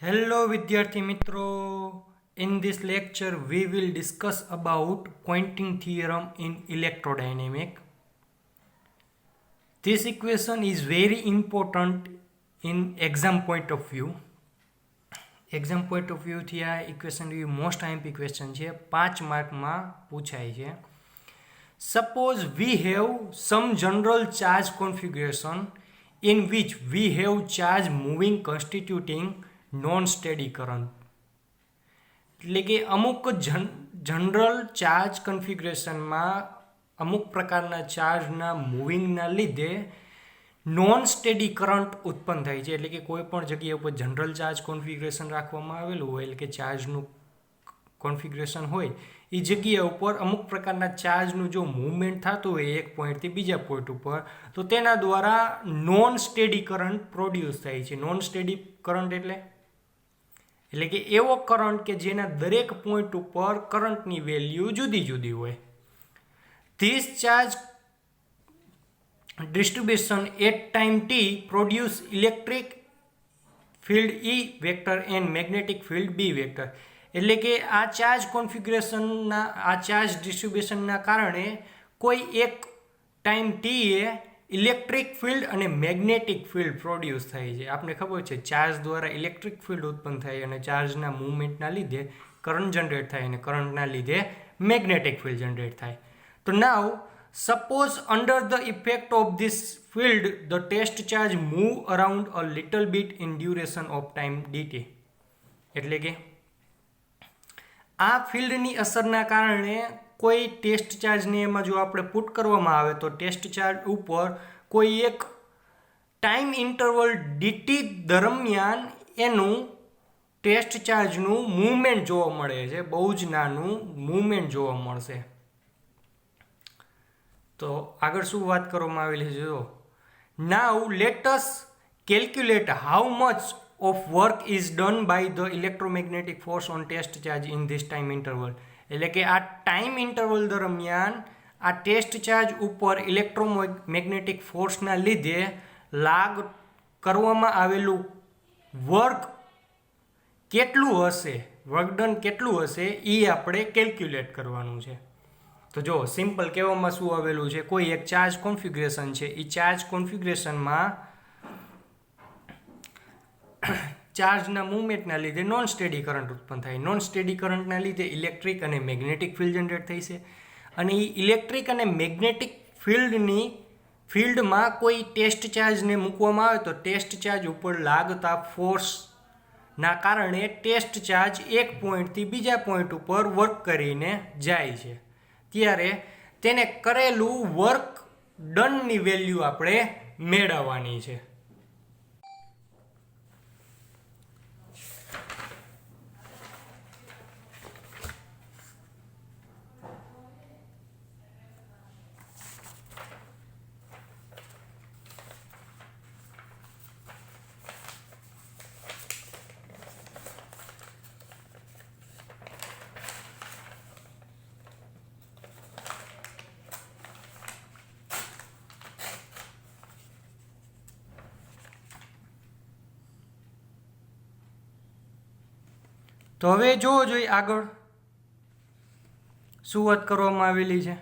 Hello विद्यार्थी मित्रों, in this lecture we will discuss about Poynting theorem in electrodynamics. This equation is very important in exam point of view. Exam point of વ્યૂથી આ equation most IMP question છે, 5 માર્કમાં પૂછાય છે. Suppose we have some general charge configuration in which we have charge moving constituting non steady current. એટલે કે અમુક general charge કન્ફિગ્યુરેશનમાં અમુક પ્રકારના ચાર્જના મૂવિંગના લીધે નોન સ્ટેડી કરંટ ઉત્પન્ન થાય છે. એટલે કે કોઈ પણ જગ્યા ઉપર જનરલ ચાર્જ કોન્ફિગ્યુરેશન રાખવામાં આવેલું હોય, એટલે કે ચાર્જનું કોન્ફિગ્યુરેશન હોય, એ જગ્યા ઉપર અમુક પ્રકારના ચાર્જનું જો મૂવમેન્ટ થતું હોય એક પોઈન્ટથી બીજા પોઈન્ટ ઉપર, તો તેના દ્વારા નોન સ્ટેડી કરંટ પ્રોડ્યુસ થાય છે. નોન સ્ટેડી કરંટ એટલે કે એવો કરંટ કે જેના દરેક પોઈન્ટ ઉપર કરંટની વેલ્યુ જુદી જુદી હોય. This charge distribution at time t produce electric field E vector and magnetic field B vector. એટલે કે આ ચાર્જ કોન્ફિગ્યુરેશનના આ ચાર્જ ડિસ્ટ્રીબ્યુશનના કારણે કોઈ એક ટાઈમ t એ ઇલેક્ટ્રિક ફિલ્ડ અને મેગ્નેટિક ફિલ્ડ પ્રોડ્યુસ થાય છે. આપણે ખબર છે ચાર્જ દ્વારા ઇલેક્ટ્રિક ફિલ્ડ ઉત્પન્ન થાય અને ચાર્જના મૂવમેન્ટના લીધે કરંટ જનરેટ થાય અને કરંટના લીધે મેગ્નેટિક ફિલ્ડ જનરેટ થાય. તો નાવ suppose under the effect of this field the test charge move around a little bit in duration of time dt. એટલે કે આ ફિલ્ડની અસરના કારણે કોઈ ટેસ્ટ ચાર્જને એમાં જો આપણે પુટ કરવામાં આવે તો ટેસ્ટ ચાર્જ ઉપર કોઈ એક ટાઈમ ઇન્ટરવલ dt દરમિયાન એનું ટેસ્ટ ચાર્જનું મૂવમેન્ટ જોવા મળે છે. બહુ જ નાનું મૂવમેન્ટ જોવા મળશે. તો આગળ શું વાત કરવામાં આવેલી છે? જો now let us calculate how much of work is done by the electromagnetic force on test charge in this time interval. એટલે કે આ ટાઈમ ઇન્ટરવલ દરમિયાન આ ટેસ્ટ ચાર્જ ઉપર ઇલેક્ટ્રોમેગ્નેટિક ફોર્સના લીધે કરવામાં આવેલું વર્ક કેટલું હશે, વર્ક ડન કેટલું હશે, એ આપણે કેલ્ક્યુલેટ કરવાનું છે. તો જો સિમ્પલ કહેવામાં શું આવેલું છે, કોઈ એક ચાર્જ કોન્ફિગ્યુરેશન છે, એ ચાર્જ કોન્ફિગ્યુરેશનમાં ચાર્જના મૂવમેન્ટના લીધે નોન સ્ટેડી કરંટ ઉત્પન્ન થાય. નોન સ્ટેડી કરંટના લીધે ઇલેક્ટ્રિક અને મેગ્નેટિક ફિલ્ડ જનરેટ થઈ છે. અને એ ઇલેક્ટ્રિક અને મેગ્નેટિક ફિલ્ડમાં કોઈ ટેસ્ટ ચાર્જને મૂકવામાં આવે તો ટેસ્ટ ચાર્જ ઉપર લાગતા ફોર્સના કારણે ટેસ્ટ ચાર્જ એક પોઈન્ટથી બીજા પોઈન્ટ ઉપર વર્ક કરીને જાય છે. ત્યારે તેને કરેલું વર્ક ડનની વેલ્યુ આપણે મેળવવાની છે. તો હવે જોવો જોઈએ આગળ શું વાત કરવામાં આવેલી છે.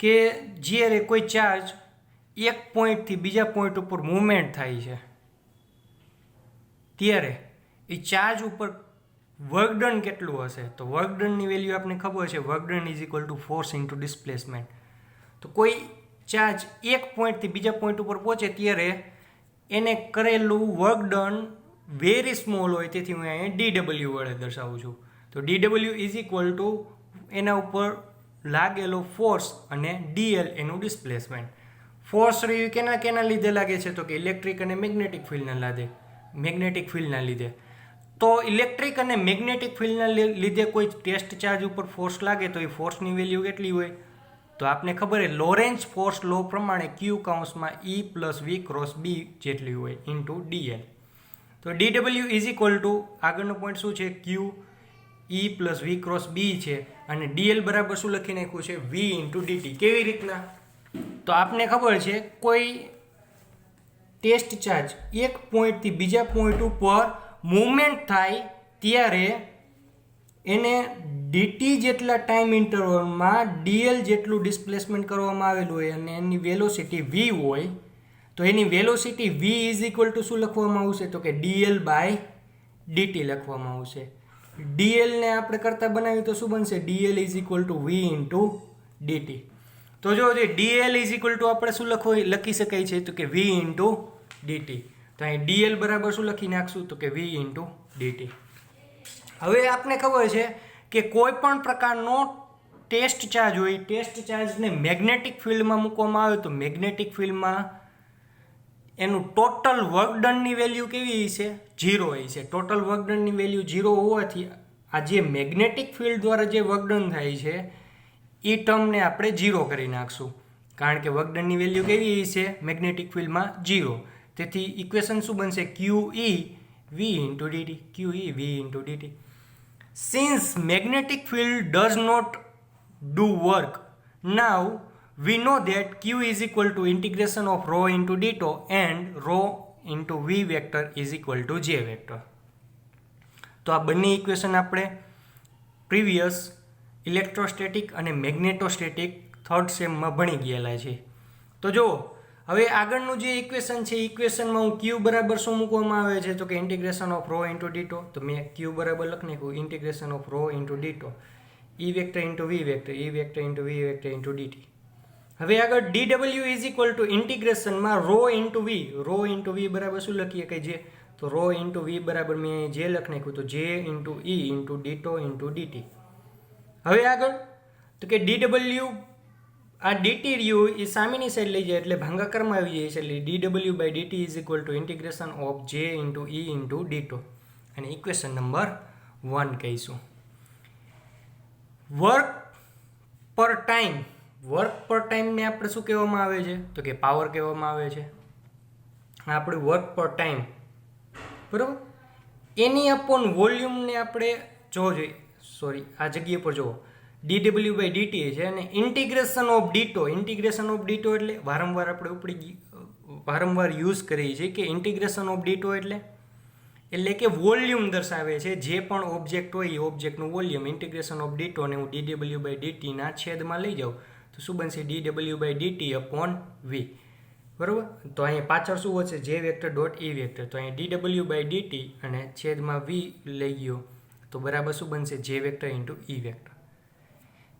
કે જ્યારે કોઈ ચાર્જ એક પોઈન્ટથી બીજા પોઈન્ટ ઉપર મૂવમેન્ટ થાય છે ત્યારે એ ચાર્જ ઉપર વર્ક ડન કેટલું હશે? તો વર્ક ડનની વેલ્યુ આપણને ખબર છે, work done is equal two force into displacement. તો કોઈ ચાર્જ એક પોઈન્ટથી બીજા પોઈન્ટ ઉપર પહોંચે ત્યારે એને કરેલું વર્ક ડન વેરી સ્મોલ હોય, તેથી હું અહીંયા ડીડબલ્યુ વડે દર્શાવું છું. તો ડીડબલ્યુ ઇઝ ઇક્વલ ટુ એના ઉપર લાગેલો ફોર્સ અને ડીએલ એનું ડિસ્પ્લેસમેન્ટ. ફોર્સ રહ્યું કેના લીધે લાગે છે? તો કે ઇલેક્ટ્રિક અને મેગ્નેટિક ફિલ્ડના લીધે. તો ઇલેક્ટ્રિક અને મેગ્નેટિક ફિલ્ડના લીધે કોઈ ટેસ્ટ ચાર્જ ઉપર ફોર્સ લાગે તો એ ફોર્સની વેલ્યુ કેટલી હોય? તો આપને ખબર છે લોરેન્ઝ ફોર્સ લો પ્રમાણે ક્યુ કાઉન્સમાં E plus V cross B જેટલી હોય ઇન્ટુ DL. તો DW ઇઝ ઇક્વલ ટુ આગળનો પોઈન્ટ શું છે? Q E plus V cross B છે અને DL બરાબર શું લખી નાખ્યું છે? V into DT. કેવી રીતના? તો આપને ખબર છે કોઈ ટેસ્ટ ચાર્જ એક પોઈન્ટથી બીજા પોઈન્ટ ઉપર મૂવમેન્ટ થાય ત્યારે એને ડીટી જેટલા ટાઈમ ઇન્ટરવલમાં ડીએલ જેટલું ડિસ્પ્લેસમેન્ટ કરવામાં આવેલું હોય અને એની વેલોસિટી વી હોય તો એની velocity V is equal to શું લખવામાં આવશે તો કે ડીએલ બાય ડીટી લખવામાં આવશે. ડીએલને આપણે કરતા બનાવીએ તો શું બનશે dl is equal to V into dt. તો જો ડીએલ ઇઝ ઇક્વલ ટુ આપણે શું લખી શકાય છે તો કે વી ઇન્ટુ ડીટી. તો અહીં ડીએલ બરાબર શું લખી નાખશું તો કે વી ઇન્ટુ ડીટી. હવે આપને ખબર છે કે કોઈ પણ પ્રકારનો ટેસ્ટ ચાર્જ હોય ટેસ્ટ ચાર્જને મેગ્નેટિક ફિલ્ડમાં મૂકવામાં આવે તો મેગ્નેટિક ફિલ્ડમાં એનું ટોટલ વર્કડનની વેલ્યુ કેવી છે 0 હોય છે. ટોટલ વર્કડનની વેલ્યુ 0 હોવાથી આ જે મેગ્નેટિક ફિલ્ડ દ્વારા જે વર્કડન થાય છે એ ટર્મને આપણે 0 કરી નાખશું કારણ કે વર્કડનની વેલ્યુ કેવી છે મેગ્નેટિક ફિલ્ડમાં 0. તેથી ઇક્વેશન શું બનશે QE V into dt. QE V into dt. Since magnetic field does not do work, now we know that Q is equal to integration of rho into d tau and rho into V vector is equal to J vector. તો આ બંને equation આપણે previous electrostatic અને magnetostatic third સેમમાં ભણી ગયેલા છે. તો જો હવે આગળનું જે ઇક્વેશન છે ઇક્વેશનમાં હું ક્યુ બરાબર શું મૂકવામાં આવે છે તો કે integration of rho into d tau. તો મેં ક્યુ બરાબર લખી નાખ્યું integration of rho into d tau E vector into V vector E vector into V vector into dt. હવે આગળ ડીડબલ્યુ ઇઝ ઇક્વલ ટુ ઇન્ટિગ્રેશનમાં રો ઇન્ટુ વી બરાબર શું લખીએ કે જે તો રો ઇન્ટુ વી બરાબર મેં જે લખી નાખ્યું તો જે into E into ditto into dt. હવે આગળ તો કે ડીડબલ્યુ આ ડીટી રહ્યું એ સામેની સાઈડ લઈ જાય એટલે ભાગાકારમાં આવી જાય છે એટલે ડીડબલ્યુ by dt is equal to integration of J into E into d tau. અને ઇક્વેશન નંબર 1 કહીશું. વર્ક પર ટાઈમને આપણે શું કહેવામાં આવે છે તો કે પાવર કહેવામાં આવે છે. આપણું વર્ક પર ટાઈમ બરાબર એની અપોન વોલ્યુમને આપણે જોવો જોઈએ આ જગ્યા પર જુઓ dw બાય dt છે અને ઇન્ટિગ્રેશન ઓફ ડીટો એટલે વારંવાર યુઝ કરીએ છીએ કે ઇન્ટિગ્રેશન ઓફ ડીટો એટલે કે વોલ્યુમ દર્શાવે છે જે પણ ઓબ્જેક્ટ હોય એ ઓબ્જેક્ટનું વોલ્યુમ. ઇન્ટિગ્રેશન ઓફ ડીટો અને હું dw બાય dt ના છેદમાં લઈ જાઉં તો શું બનશે dw by dt upon v બરાબર. તો અહીંયા પાછળ શું હશે જે વેક્ટર ડોટ ઈ વેક્ટર. તો અહીંયા dw બાય dt અને છેદમાં v લઈ ગયો તો બરાબર શું બનશે જે વેક્ટર ઇન્ટુ ઈ વેક્ટર.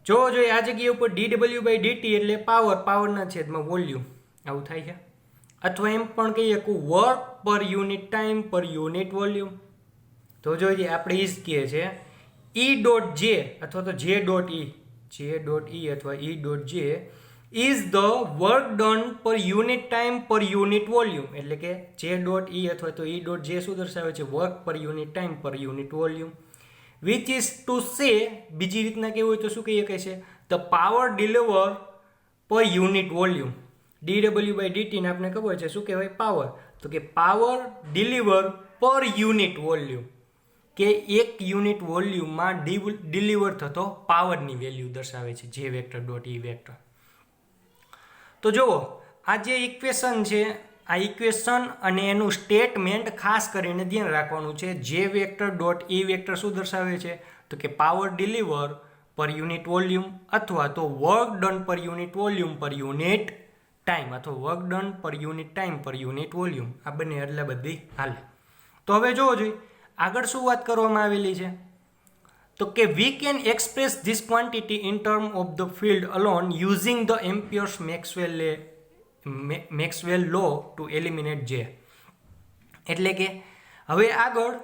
જોવો જોઈએ આ જગ્યા ઉપર dw બાય dt એટલે પાવરના છેદમાં વોલ્યુમ આવું થાય છે. અથવા એમ પણ કહીએ કે વર્ક પર unit time per unit volume. તો જોઈએ આપણે એ જ કહીએ છીએ ઈ ડોટ જે અથવા તો જે ડોટ ઈ અથવા ઈ ડોટ જે ઇઝ ધ વર્ક ડન પર unit time per unit volume. એટલે કે જે ડોટ ઈ અથવા તો ઈ ડોટ જે શું દર્શાવે છે વર્ક પર unit time per unit volume. Which is to say બીજી રીતના કેવું હોય તો શું કહીએ કે છે the power deliver per unit volume. dw by dt ને આપણે ખબર છે શું કહેવાય પાવર. તો કે power deliver per unit volume કે એક યુનિટ વોલ્યુમમાં ડિલિવર થતો પાવરની વેલ્યુ દર્શાવે છે જે વેક્ટર ડોટ ઈ વેક્ટર. તો જુઓ આ જે ઇક્વેશન છે આ ઇક્વેશન અને એનું સ્ટેટમેન્ટ ખાસ કરીને ધ્યાન રાખવાનું છે. જે વેક્ટર ડોટ ઈ વેક્ટર શું દર્શાવે છે તો કે power deliver per unit volume અથવા તો વર્ક ડન પર યુનિટ વોલ્યુમ પર યુનિટ ટાઈમ અથવા વર્ક ડન પર unit time per unit volume. આ બંને એટલે બધી હાલે. તો હવે જોવો જોઈએ આગળ શું વાત કરવામાં આવેલી છે તો કે we can express this quantity in term of the field alone using the Ampere's Maxwell law to eliminate J. એટલે કે હવે આગળ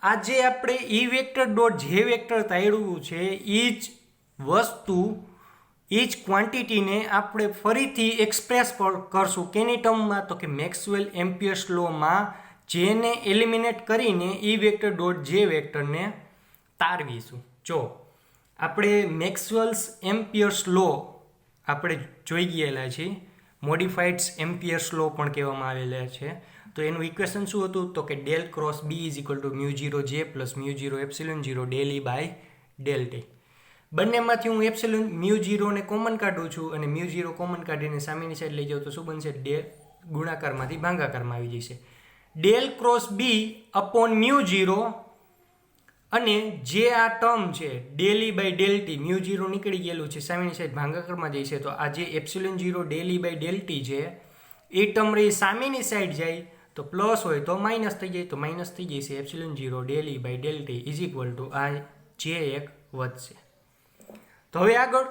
આ જે આપણે E vector dot J vector તાળ્યું છે એ જ વસ્તુ એ જ ક્વોન્ટિટીને આપણે ફરીથી એક્સપ્રેસ કરશું કેની ટર્મમાં તો કે મેક્સવેલ એમ્પિયર્સ લોમાં જેને એલિમિનેટ કરીને ઈ વેક્ટર ડોટ જે વેક્ટરને તારવીશું. જો આપણે મેક્સવેલ્સ એમ્પિયર્સ લો આપણે જોઈ ગયેલા છીએ મોડિફાઈડ એમ્પિયર્સ લો પણ કહેવામાં આવેલા છે. તો એનું ઇક્વેશન શું હતું તો કે del cross B is equal to mu 0 J plus mu 0 epsilon 0 del E by del T. બંનેમાંથી હું એપ્સિલોન મ્યુ 0 ને કોમન કાઢું છું અને મ્યુ 0 કોમન કાઢીને સામેની સાઈડ લઈ જાઉં તો શું બનશે? ડેલ ગુણાકારમાંથી ભાગાકારમાં આવી જશે. Del cross B upon mu 0 અને જે આ ટર્મ છે del E by del T, mu 0 નીકળી ગયેલું છે, સામેની સાઈડ ભાગાકારમાં જશે તો આ જે epsilon 0 del E by del T છે એ ટર્મ રહી સામેની સાઈડ જાય તો પ્લસ હોય તો માઇનસ થઈ જાય, તો માઇનસ થઈ જશે epsilon 0 del E by del T is equal to આ જે એક વધશે. તો હવે આગળ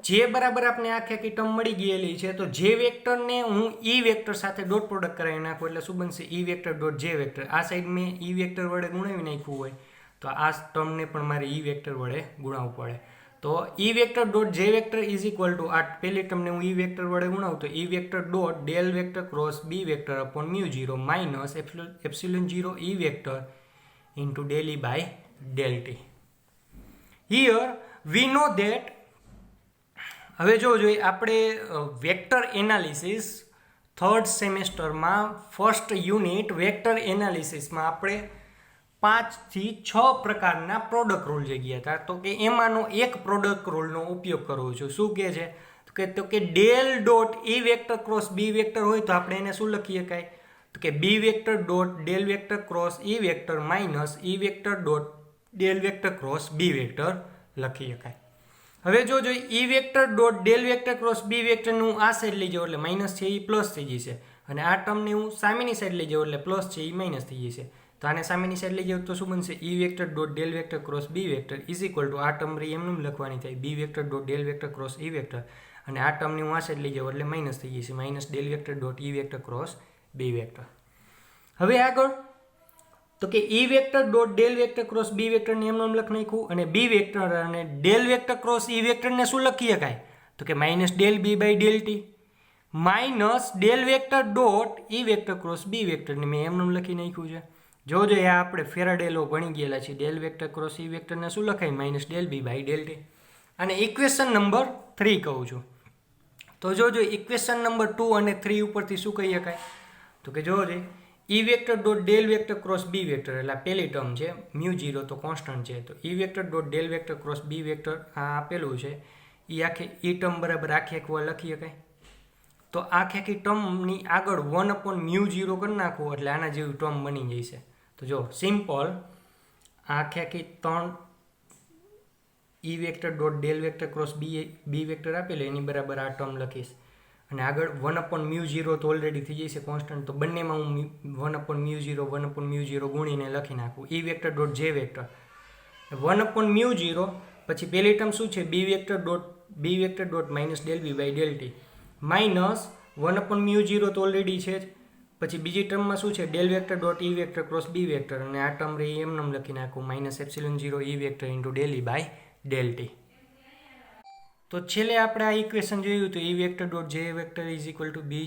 જે બરાબર આપણે આખી ટર્મ મળી ગયેલી છે તો જે વેક્ટરને હું ઈ વેક્ટર સાથે ડોટ પ્રોડક્ટ કરાવી નાખું એટલે શું બનશે? E vector dot J vector. આ સાઈડ મેં ઈ વેક્ટર વડે ગુણાવી નાખ્યું હોય તો આ ટર્મને પણ મારે ઈ વેક્ટર વડે ગુણાવવું પડે. તો E vector dot J vector is equal to આ પહેલી ટર્મને હું ઈ વેક્ટર વડે ગુણાવું તો E vector dot del vector cross B vector upon mu 0 minus epsilon 0 E vector into del E by del T. Here we know that, હવે જો જોઈએ આપણે વેક્ટર એનાલિસિસ થર્ડ સેમેસ્ટરમાં ફર્સ્ટ યુનિટ વેક્ટર એનાલિસિસમાં આપણે 5 થી 6 પ્રકારના પ્રોડક્ટ રૂલ જે ગયા હતા તો કે એમાંનો એક પ્રોડક્ટ રૂલનો ઉપયોગ કરવો છું. શું કહે છે તો કે del dot E vector cross B vector હોય તો આપણે એને શું લખી શકાય? તો કે B vector dot del vector cross E vector minus E vector dot del vector cross B vector લખી શકાય. હવે જો E vector dot del vector cross B વેક્ટરનું આ સાઈડ લઈ જાઉં એટલે માઇનસ છે એ પ્લસ થઈ જશે અને આ ટર્મને હું સામેની સાઈડ લઈ જાઉં એટલે પ્લસ છે એ માઇનસ થઈ જશે. તો આને સામેની સાઈડ લઈ જાઉં તો શું બનશે? E vector dot del vector cross B vector is equal to આ ટર્મ રહી એમનું લખવાની થાય B vector dot del vector cross E vector અને આ ટર્મને હું આ સાઈડ લઈ જાઉં એટલે માઇનસ થઈ જશે minus del vector dot E vector cross B vector. હવે આગળ તો કે E vector dot del vector cross B વેક્ટરને એમનું લખી નાખ્યું અને બી વેક્ટર અને ડેલ વેક્ટર ક્રોસ ઈ વેક્ટરને શું લખી શકાય? તો કે minus del B by del T minus del vector dot E vector cross B વેક્ટરને મેં એમનું લખી નાખ્યું છે. જો આ આપણે ફેરાડેલો ભણી ગયેલા છે ડેલ વેક્ટર ક્રોસ ઈ વેક્ટરને શું લખાય? Minus del B by del T. અને ઇક્વેશન નંબર 3 કહું છું તો જો ઇક્વેશન નંબર 2 અને 3 ઉપરથી શું કહી શકાય? તો કે જો E vector dot del vector cross B vector એટલે પહેલી ટર્મ છે મ્યુ 0 તો કોન્સ્ટન્ટ છે તો E vector dot del vector cross B vector આ આપેલું છે એ આખી ઈ ટર્મ બરાબર આખી લખી શકાય. તો આખી ટર્મની આગળ 1 અપોન મ્યુ 0 કરી નાખવું એટલે આના જેવી ટર્મ બની જશે. તો જો સિમ્પલ આખી 3 E vector dot del vector cross B vector આપેલું એની બરાબર આ ટર્મ લખીશ અને આગળ 1 અપોન મ્યુ 0 તો ઓલરેડી થઈ જશે કોન્સ્ટન્ટ તો બંનેમાં હું 1 અપોન મ્યુ 0 ગુણીને લખી નાખું. E vector dot J vector 1 upon mu 0 પછી પહેલી ટર્મ શું છે? B vector dot minus del B by del T minus 1 upon mu 0 તો ઓલરેડી છે જ પછી બીજી ટર્મમાં શું છે? Del vector dot E vector cross B vector અને આ ટર્મ રહી એમનેમ લખી નાખું minus epsilon 0 E vector into del E by del T. તો છેલ્લે આપણે આ ઇક્વેશન જોયું તો E vector dot J vector is equal to B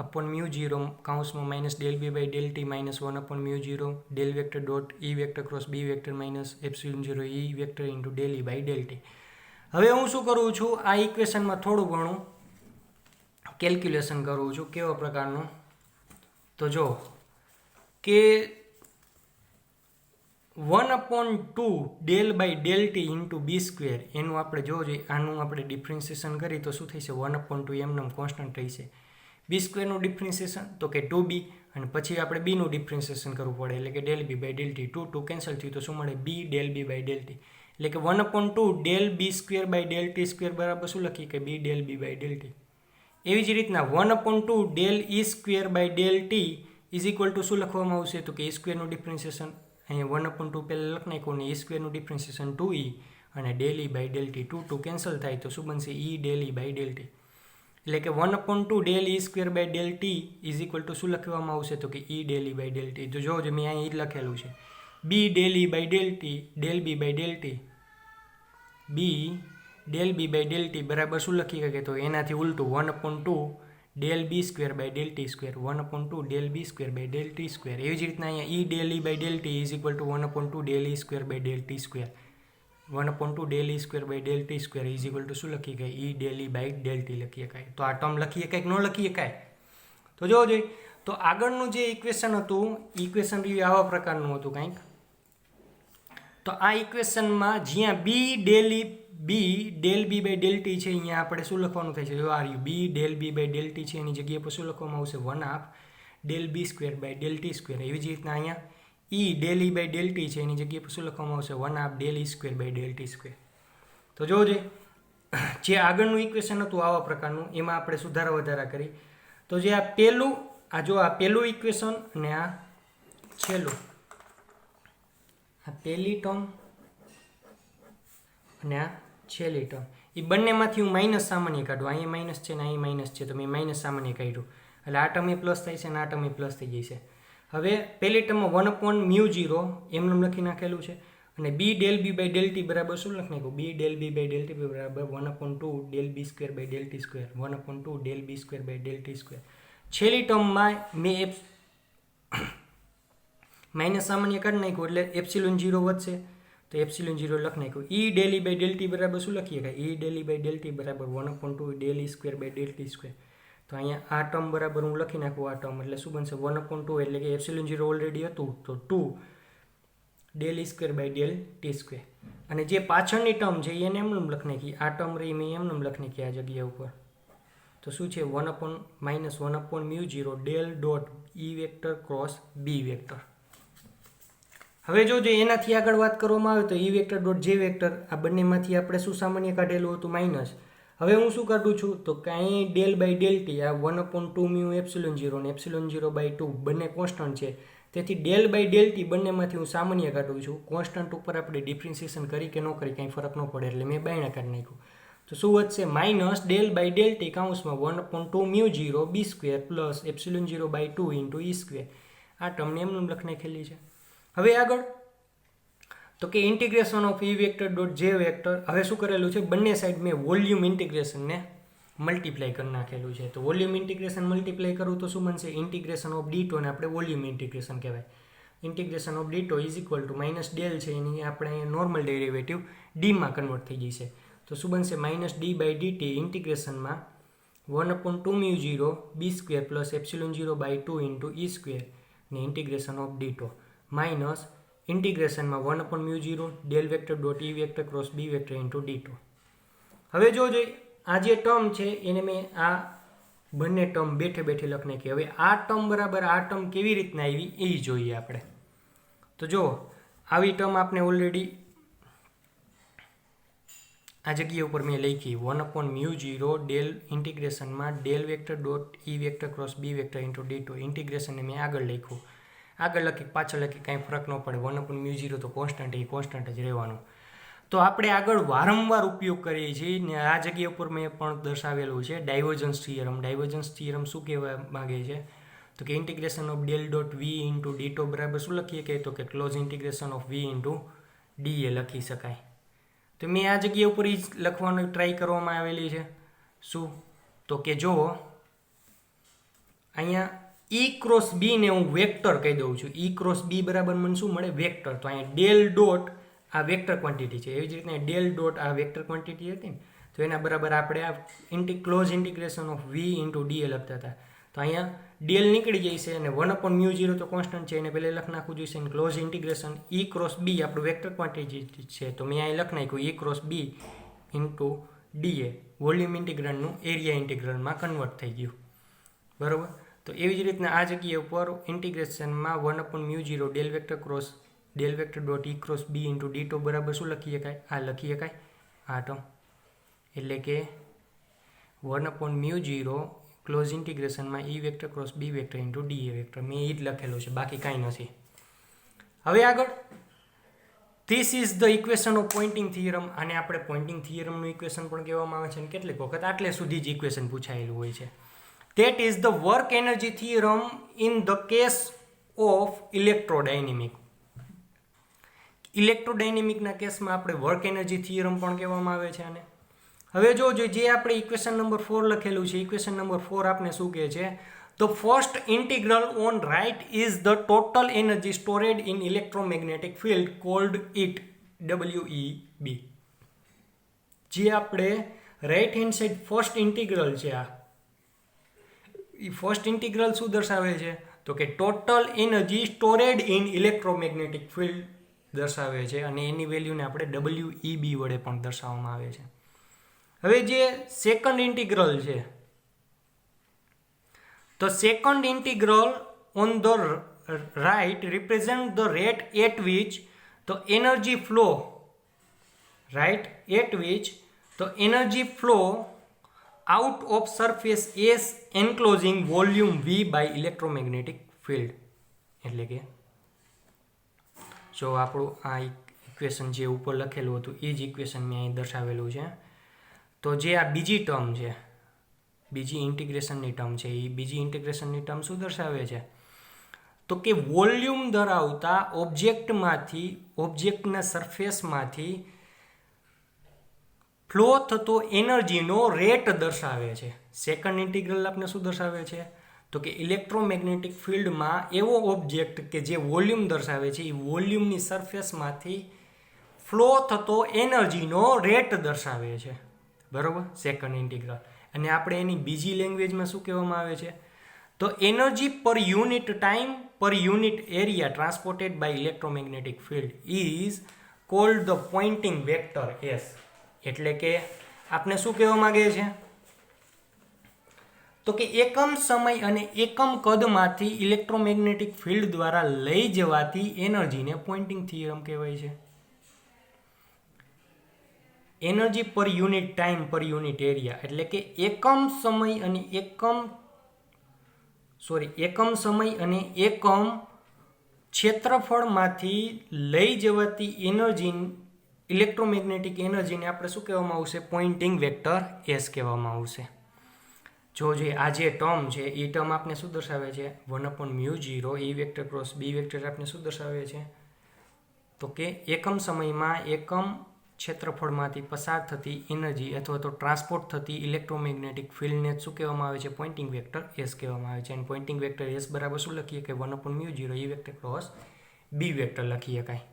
upon mu 0 કૌંસમાં minus del B by del T minus 1 upon mu 0 del vector dot E vector cross B vector minus epsilon 0 E vector into del E by del T. હવે હું શું કરું છું? આ ઇક્વેશનમાં થોડું ઘણું calculation કરું છું. કેવા પ્રકારનું? તો જો કે 1 upon 2 del by del T into B square એનું આપણે જો આનું આપણે ડિફરન્સિએશન કરીએ તો શું થશે? 1 અપોન 2 એમનેમ કોન્સ્ટન્ટ રહેશે. બી સ્ક્વેરનું ડિફરન્સિએશન તો કે 2b અને પછી આપણે બીનું ડિફરન્સિએશન કરવું પડે એટલે કે del B by del T 2 cancel થયું તો શું મળે? B del B by del T એટલે કે 1 upon 2 del B square by del T square બરાબર શું લખીએ કે B del B by del T. એવી જ રીતના 1 upon 2 del E square by del T is equal to શું લખવામાં આવશે? તો કે ઈ સ્ક્વેરનું ડિફરન્સિએશન અહીંયા 1 અપોન 2 પહેલાં લખી નાખ્યું અને ઈ સ્ક્વેરનું ડિફરન્સિએશન 2e અને del E by del T 2 cancel થાય તો શું બનશે? E del E by del T એટલે કે 1 upon 2 del E square by del T is equal to શું લખવામાં આવશે? તો કે E del E by del T. તો જો મેં અહીં જ લખેલું છે B del E by del T del B by del T B del B by del T બરાબર શું લખી શકે? તો એનાથી ઉલટું 1 upon 2 del B square by del T square 1 upon 2 del B square by del T square. એવી જ રીતના અહીંયા E del E by del T is equal to 1 upon 2 del E square by del T square 1 upon 2 del E square by del T square is equal to શું લખી શકાય? E del E by del T લખી શકાય. તો આ term લખી શકાય કે ન લખી શકાય? તો જોવો જોઈએ તો આગળનું જે ઇક્વેશન હતું ઇક્વેશન રિવ્યુ આવા પ્રકારનું હતું કંઈક. તો આ ઇક્વેશનમાં જ્યાં B del E B del B by del T છે અહીંયા આપણે શું લખવાનું થાય છે, જો આ રહ્યું B del B by del T છે એની જગ્યાએ પર શું લખવામાં આવશે, 1/2 del B square by del T square. એવી જ રીતના અહીંયા E del E by del T છે એની જગ્યાએ પર શું લખવામાં આવશે, 1/2 del E square by del T square. તો જોજે જે આગળનું ઇક્વેશન હતું આવા પ્રકારનું, એમાં આપણે સુધારા વધારા કરી. તો જે આ પહેલું, આ જો આ પહેલું ઇક્વેશન અને આ છેલ્લું, આ પહેલી ટર્મ અને આ છેલ્લી ટર્મ, એ બંનેમાંથી હું માઇનસ સામાન્ય કાઢું. અહીંયા માઇનસ છે ને અહીં માઇનસ છે, તો મેં માઇનસ સામાન્ય કાઢ્યું એટલે આ ટર્મ એ પ્લસ થાય છે અને આ ટર્મ એ પ્લસ થઈ જાય છે. હવે પહેલી ટર્મમાં 1/μ0 એમનું લખી નાખેલું છે અને B del B by del T બરાબર શું લખી નાખ્યું, B del B by del T બરાબર 1/2 del B square by del T square, 1/2 del B square by del T square. છેલ્લી ટર્મમાં મેં માઇનસ સામાન્ય કાઢી નાખ્યું એટલે એપ્સિલોન 0 વધશે, તો એપ્સિલોન 0 લખી નાખ્યું. E del E by del T બરાબર શું લખીએ કે E del E by del T બરાબર 1/2 del E square by del T square. તો અહીંયા આ ટર્મ બરાબર હું લખી નાખું, આ ટર્મ એટલે શું બનશે 1/2 એટલે કે એપ્સિલોન 0 ઓલરેડી હતું તો 2 del E square by del T square. અને જે પાછળની ટર્મ છે એને એમનું લખી નાખી, આ ટર્મ રહી મેં એમનું લખી નાખી આ જગ્યા ઉપર. તો શું છે 1/-1/μ0 del dot E vector cross B vector. હવે જો એનાથી આગળ વાત કરવામાં આવે તો E vector dot J vector, આ બંનેમાંથી આપણે શું સામાન્ય કાઢેલું હતું, માઇનસ. હવે હું શું કાઢું છું તો કે અહીં ડેલ બાય ડેલ ટી, આ 1/2 એપ્સિલોન 0 અને એપ્સિલોન 0/2 બંને કોન્સ્ટન્ટ છે, તેથી ડેલ બાય ડેલ ટી બંનેમાંથી હું સામાન્ય કાઢું છું. કોન્સ્ટન્ટ ઉપર આપણે ડિફરન્સિએશન કરી કે ન કરી કંઈ ફરક ન પડે એટલે મેં બાયણા કાઢી નાખ્યું. તો શું વધશે, minus del by del T કાઉન્સમાં 1/2 B square plus epsilon 0/2 into E square. આ ટર્મને એમનું લખી નાખેલી છે. હવે આગળ તો કે integration of E vector dot J vector. હવે શું કરેલું છે, બંને સાઈડ મેં વોલ્યુમ ઇન્ટિગ્રેશનને મલ્ટીપ્લાય કરી નાખેલું છે. તો વોલ્યુમ ઇન્ટિગ્રેશન મલ્ટીપ્લાય કરું તો શું બનશે, ઇન્ટિગ્રેશન ઓફ ડી2 ને આપણે વોલ્યુમ ઇન્ટિગ્રેશન કહેવાય. Integration of D two is equal to minus del છે એની આપણે નોર્મલ ડેરિવેટિવ ડીમાં કન્વર્ટ થઈ જશે. તો શું બનશે, માઇનસ ડી બાય ડીટી ઇન્ટિગ્રેશનમાં 1/2 B square plus epsilon 0/2 into E square ને ઇન્ટિગ્રેશન ઓફ ડી2 માઇનસ ઇન્ટિગ્રેશનમાં 1/μ0 del vector dot E vector cross B vector into ડી2. હવે જો આ જે ટર્મ છે એને મેં આ બંને ટર્મ બેઠે બેઠે લખી નાખી. હવે આ ટર્મ બરાબર આ ટર્મ કેવી રીતના આવી એ જોઈએ આપણે. તો જો આવી ટર્મ આપણે ઓલરેડી આ જગ્યા ઉપર મેં લખી 1/μ0 ડેલ ઇન્ટિગ્રેશનમાં del vector dot E vector cross B vector into ડી2. ઇન્ટિગ્રેશનને મેં આગળ લખ્યું, આગળ લખી પાછળ લખી કાંઈ ફરક ન પડે, 1/μ0 તો કોન્સ્ટન્ટ એ કોન્સ્ટન્ટ જ રહેવાનું. તો આપણે આગળ વારંવાર ઉપયોગ કરીએ છીએ ને આ જગ્યા ઉપર મેં પણ દર્શાવેલું છે ડાયવર્જન્સ થિયરમ. ડાયવર્જન્સ થિયરમ શું કહેવા માગે છે તો કે integration of del dot V into ડી2 બરાબર શું લખીએ કે તો કે close integration of V into D A લખી શકાય. તો મેં આ જગ્યા ઉપર જ લખવાનું ટ્રાય કરવામાં આવેલી છે. શું તો કે જો અહીંયા ઈ ક્રોસ બી ને હું વેક્ટર કહી દઉં છું, ઈ ક્રોસ બી બરાબર મને શું મળે, વેક્ટર. તો અહીંયા ડેલ ડોટ આ વેક્ટર ક્વોન્ટિટી છે, એવી જ રીતના ડેલ ડોટ આ વેક્ટર ક્વોન્ટિટી હતી ને, તો એના બરાબર આપણે આ close integration of V into D A લખતા હતા. તો અહીંયા ડેલ નીકળી જાય છે અને 1/μ0 તો કોન્સ્ટન્ટ છે એને પહેલાં લખી નાખવું જોઈશે. અને ક્લોઝ ઇન્ટિગ્રેશન ઈ ક્રોસ બી આપણું વેક્ટર ક્વોન્ટિટી છે, તો મેં અહીં લખી નાખ્યું ઈ ક્રોસ બી ઇન્ટુ ડી એ વોલ્યુમ ઇન્ટિગ્રલનું એરિયા ઇન્ટિગ્રલમાં કન્વર્ટ થઈ ગયું, બરાબર. તો એવી જ રીતના આ જગ્યા ઉપર ઇન્ટિગ્રેશનમાં 1/μ0 del vector cross del vector dot E cross B into ડી2 બરાબર શું લખી શકાય, આ લખી શકાય આ ટર્મ, એટલે કે 1/μ0 ક્લોઝ ઇન્ટિગ્રેશનમાં E vector cross B vector into D A vector. મેં એ જ લખેલું છે, બાકી કાંઈ નથી. હવે આગળ this is the equation of Poynting theorem. આને આપણે પોઇન્ટિંગ થિયરમનું ઇક્વેશન પણ કહેવામાં આવે છે અને કેટલીક વખત આટલે સુધી જ ઇક્વેશન પૂછાયેલું હોય છે. That is the work energy theorem in the case of electrodynamic. ઇલેક્ટ્રોડાયનેમિકના કેસમાં આપણે વર્ક એનર્જી થિયરમ પણ કહેવામાં આવે છે આને. હવે જો જે આપણે ઇક્વેશન નંબર 4 લખેલું છે, ઇક્વેશન નંબર 4 આપણે શું કહે છે, the first integral on right is the total energy stored in electromagnetic field called it WEB. જે આપણે right hand side first integral છે, આ ફર્સ્ટ ઇન્ટિગ્રલ શું દર્શાવે છે તો કે total energy stored in electromagnetic field દર્શાવે છે અને એની વેલ્યુને આપણે WEB વડે પણ દર્શાવવામાં આવે છે. હવે જે સેકન્ડ ઇન્ટિગ્રલ છે, તો second integral on the right represent the rate at which the energy flow, right, at which the energy flow out of surface S enclosing volume V by electromagnetic field. એટલે કે જો આપણું આ equation જે ઉપર લખેલું હતું એ જ ઇક્વેશન મેં અહીં દર્શાવેલું છે. તો જે આ બીજી ટર્મ છે, બીજી ઇન્ટિગ્રેશનની ટર્મ છે, એ બીજી ઇન્ટિગ્રેશનની ટર્મ શું દર્શાવે છે? તો કે વોલ્યુમ ધરાવતા ઓબ્જેક્ટના સરફેસમાંથી ફ્લો થતો એનર્જીનો રેટ દર્શાવે છે. સેકન્ડ ઇન્ટિગ્રલ આપણે શું દર્શાવે છે? તો કે ઇલેક્ટ્રોમેગ્નેટિક ફિલ્ડમાં એવો ઓબ્જેક્ટ કે જે વોલ્યુમ દર્શાવે છે, એ વોલ્યુમની સરફેસમાંથી ફ્લો થતો એનર્જીનો રેટ દર્શાવે છે. બરાબર, સેકન્ડ ઇન્ટિગ્રલ. અને આપણે એની બીજી લેંગ્વેજમાં શું કહેવામાં આવે છે? તો energy per unit time per unit area transported by electromagnetic field is called the Poynting vector S. એટલે કે આપણે શું કહેવા માંગે છે? તો કે એકમ સમય અને એકમ કદમાંથી ઇલેક્ટ્રોમેગ્નેટિક ફિલ્ડ દ્વારા લઈ જવાતી એનર્જીને પોઇન્ટિંગ થિયરમ કહેવાય છે. Energy per unit time per unit area એટલે કે એકમ સમય અને એકમ ક્ષેત્રફળમાંથી લઈ જવાતી એનર્જી, ઇલેક્ટ્રોમેગ્નેટિક એનર્જીને આપણે શું કહેવામાં આવશે? પોઇન્ટિંગ વેક્ટર એસ કહેવામાં આવશે. જો આ જે ટર્મ છે એ ટર્મ આપણે શું દર્શાવે છે? 1/μ0 E vector cross B vector આપણે શું દર્શાવે છે? તો કે એકમ સમયમાં એકમ ક્ષેત્રફળમાંથી પસાર થતી એનર્જી અથવા તો ટ્રાન્સપોર્ટ થતી ઇલેક્ટ્રોમેગ્નેટિક ફિલ્ડને શું કહેવામાં આવે છે? પોઇન્ટિંગ વેક્ટર એસ કહેવામાં આવે છે. અને પોઇન્ટિંગ વેક્ટર એસ બરાબર શું લખીએ? કે 1/μ0 E vector cross B vector લખી શકાય.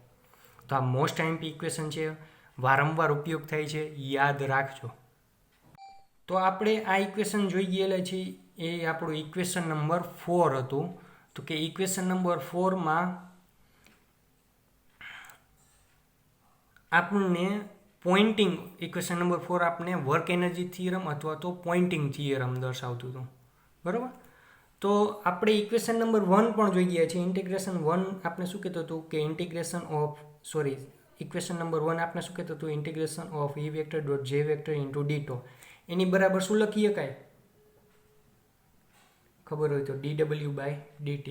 તો આ મોસ્ટ આઈએમપી ઇક્વેશન છે, વારંવાર ઉપયોગ થાય છે, યાદ રાખજો. તો આપણે આ ઇક્વેશન જોઈ ગયેલા છીએ, એ આપણું ઇક્વેશન નંબર 4 હતું. તો કે ઇક્વેશન નંબર 4માં આપણને પોઇન્ટિંગ, ઇક્વેશન નંબર 4 આપણે વર્ક એનર્જી થિયરમ અથવા તો પોઇન્ટિંગ થિયરમ દર્શાવતું હતું. બરાબર. તો આપણે ઇક્વેશન નંબર 1 પણ જોઈ ગયા છીએ. ઇન્ટિગ્રેશન 1 આપણે શું કહેતું હતું? કે ઇક્વેશન નંબર 1 આપણે શું કહેતું હતું? Integration of E vector dot J vector into ડીટો. એની બરાબર શું લખી શકાય? ખબર હોય તો dW/dt,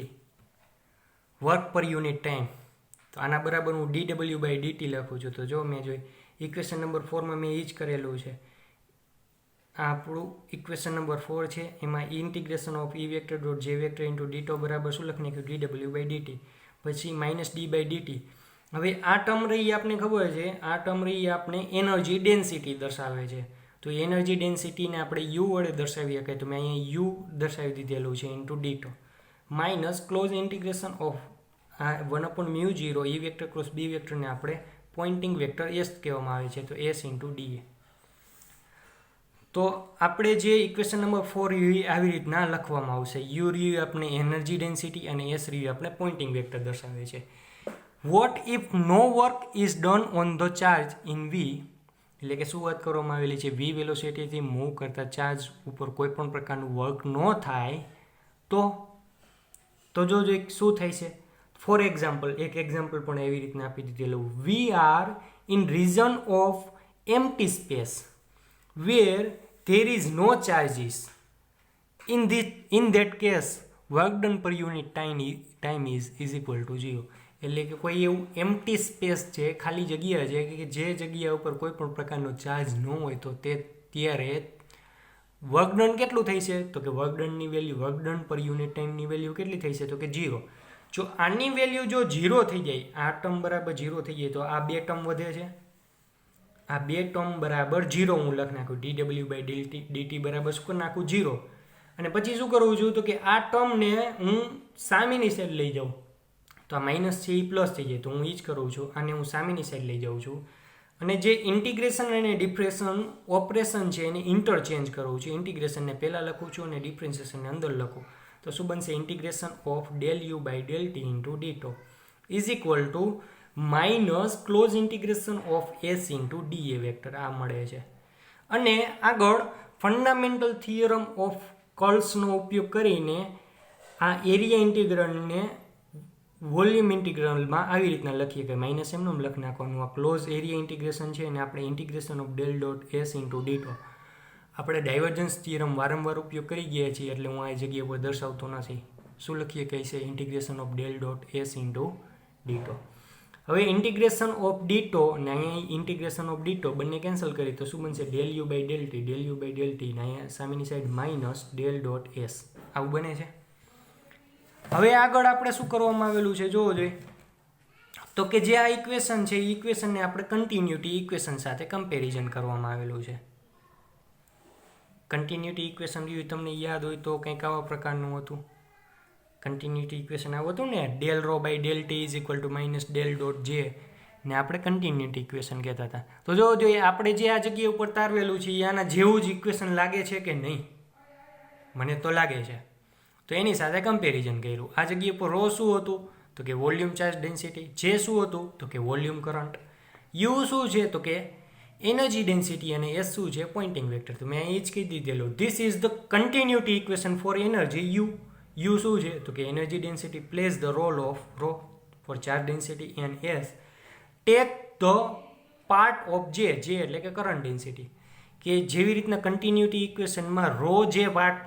વર્ક પર યુનિટ ટાઈમ. તો આના બરાબર હું dW/dt લખું છું. તો જો મેં જોઈ ઇક્વેશન નંબર 4માં મેં એ જ કરેલું છે. આ આપણું ઇક્વેશન નંબર 4 છે, એમાં integration of E vector dot J vector into ditto બરાબર શું લખી નાખ્યું? dW/dt. પછી -d/dt. હવે આ ટર્મ રહી આપણે ખબર છે, આ ટર્મ રહી આપણે એનર્જી ડેન્સિટી દર્શાવે છે. તો એનર્જી ડેન્સિટીને આપણે યુ વડે દર્શાવી શકાય. તો મેં અહીંયા યુ દર્શાવી દીધેલું છે into d tau. Minus close integration of આ 1/μ0 E વેક્ટર ક્રોસ B વેક્ટરને આપણે પોઇન્ટિંગ વેક્ટર એસ કહેવામાં આવે છે. તો એસ ઇન્ટુ ડીએ. તો આપણે જે ઇક્વેશન નંબર 4 યુ આવી રીતના લખવામાં આવશે. યુ રહ્યું આપણે એનર્જી ડેન્સિટી અને એસ રહ્યું આપણે પોઇન્ટિંગ વેક્ટર દર્શાવે છે. What if no work is done on the charge in V, એટલે કે શું વાત કરવામાં આવેલી છે? વી વેલોસિટીથી મૂવ કરતા ચાર્જ ઉપર કોઈ પણ પ્રકારનું વર્ક ન થાય તો જો શું થાય છે? ફોર એક્ઝામ્પલ, એક એક્ઝામ્પલ પણ એવી રીતના આપી દીધેલું. We are in reason of empty space where there is no charges. In that case, work done per unit time is equal to 0. એટલે કે કોઈ એવું એમ્પ્ટી સ્પેસ છે, ખાલી જગ્યા છે કે જે જગ્યા ઉપર કોઈ પણ પ્રકારનો ચાર્જ ન હોય તો ત્યારે વર્ક ડન કેટલું થઈ છે? તો કે વર્ક ડનની વેલ્યુ, વર્ક ડન પર યુનિટ ટાઈમની વેલ્યુ કેટલી થઈ છે? તો કે 0. જો આની વેલ્યુ જો 0 થઈ જાય, આ ટર્મ બરાબર 0 થઈ જાય, તો આ બે ટર્મ વધે છે. આ બે ટર્મ બરાબર 0 હું લખી નાખું. dW/dt બરાબર શું કરી નાખું? 0. અને પછી શું કરવું છું? તો કે આ ટર્મને હું સામેની સાઈડ લઈ જાઉં. તો આ માઇનસ છે એ પ્લસ થઈ જાય. તો હું એ જ કરું છું, આને હું સામેની સાઈડ લઈ જાઉં છું. અને જે ઇન્ટિગ્રેશન અને ડિફરન્શિએશન ઓપરેશન છે એને ઇન્ટરચેન્જ કરવું છું. ઇન્ટિગ્રેશનને પહેલાં લખું છું અને ડિફરન્શિએશનને અંદર લખું. તો શું બનશે? Integration of ∂u/∂t into d tau is equal to minus close integration of S into D A vector આ મળે છે. અને આગળ ફંડામેન્ટલ થિયરમ ઓફ કર્લ્સનો ઉપયોગ કરીને આ એરિયા ઇન્ટિગ્રલને વોલ્યુમ ઇન્ટિગ્રલમાં આવી રીતના લખીએ કે માઇનસ એમનું લખી નાખવાનું. આ ક્લોઝ એરિયા ઇન્ટિગ્રેશન છે અને આપણે integration of del dot S into D ટો આપણે ડાયવર્જન્સ થિયરમ વારંવાર ઉપયોગ કરી ગયા છીએ એટલે હું આ જગ્યા પર દર્શાવતો નથી. શું લખીએ કહે છે integration of del dot S into D ટો. હવે ઇન્ટિગ્રેશન ઓફ ડી ટો ને અહીંયા ઇન્ટિગ્રેશન ઓફ ડી ટો બંને કેન્સલ કરી તો શું બનશે del U by del T ને અહીંયા સામેની side minus del dot S આવું બને છે. હવે આગળ આપણે શું કરવામાં આવેલું છે જોવો જોઈએ તો કે જે આ ઇક્વેશન છે એ ઇક્વેશનને આપણે કન્ટિન્યુટી ઇક્વેશન સાથે કમ્પેરિઝન કરવામાં આવેલું છે. કન્ટિન્યુટી ઇક્વેશન તમને યાદ હોય તો કંઈક આવા પ્રકારનું હતું. કન્ટિન્યુટી ઇક્વેશન આવું હતું ને del rho by del T is equal to minus del dot J ને આપણે કન્ટિન્યુટી ઇક્વેશન કહેતા હતા. તો જો જોઈએ આપણે જે આ જગ્યા ઉપર તારવેલું છે એ આના જેવું જ ઇક્વેશન લાગે છે કે નહીં? મને તો લાગે છે. તો એની સાથે કમ્પેરિઝન કર્યું. આ જગ્યા પર રો શું હતું તો કે વોલ્યુમ ચાર્જ ડેન્સિટી, જે શું હતું તો કે વોલ્યુમ કરંટ, યુ શું છે તો કે એનર્જી ડેન્સિટી અને એસ શું છે પોઇન્ટિંગ વેક્ટર. તો મેં અહીં જ કહી દીધેલું this is the continuity equation for energy U. U શું છે તો કે energy density places the role of rho for charge density and S take the part of J એટલે કે કરંટ ડેન્સિટી. કે જેવી રીતના કન્ટિન્યુટી ઇક્વેશનમાં રો જે પાર્ટ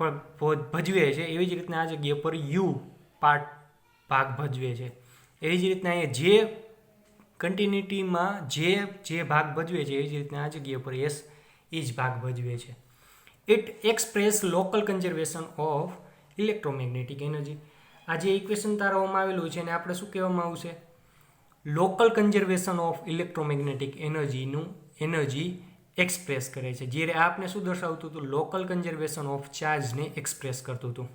ભજવે છે એવી જ રીતના આ જગ્યા પર યુ પાર્ટ ભાગ ભજવે છે. એવી જ રીતના અહીંયા જે કન્ટિન્યુટીમાં જે ભાગ ભજવે છે એવી જ રીતના આ જગ્યા પર એસ એ જ ભાગ ભજવે છે. It express local conservation of electromagnetic energy. આ જે ઇક્વેશન તારવવામાં આવેલું છે એને આપણે શું કહેવામાં આવશે? લોકલ કન્ઝર્વેશન ઓફ ઇલેક્ટ્રોમેગ્નેટિક એનર્જીનું એનર્જી એક્સપ્રેસ કરે છે. જ્યારે આપને શું દર્શાવતું હતું? લોકલ કન્ઝર્વેશન ઓફ ચાર્જને એક્સપ્રેસ કરતું હતું.